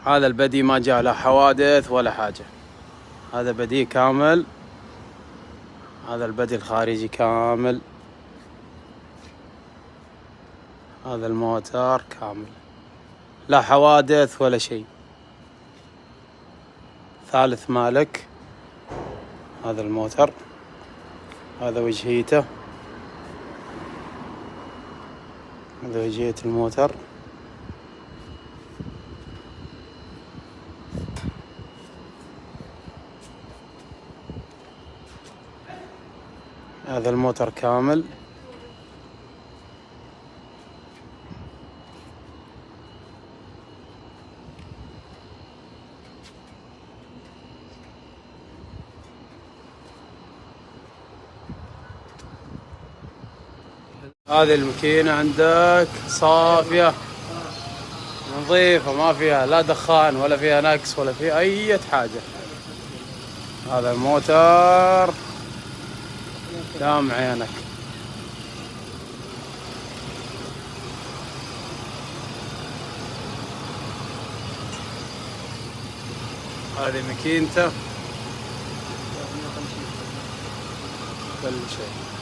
هذا البدي ما جاء لا حوادث ولا حاجة، هذا بدي كامل، هذا البدي الخارجي كامل، هذا الموتور كامل لا حوادث ولا شيء. ثالث مالك، هذا الموتر، هذا وجهيته، هذا وجهية الموتر، هذا الموتر كامل. هذه الماكينة عندك صافية نظيفة، ما فيها لا دخان ولا فيها نقص ولا فيها أي حاجة. هذا الموتر دام عينك. هذه ماكينته كل شيء.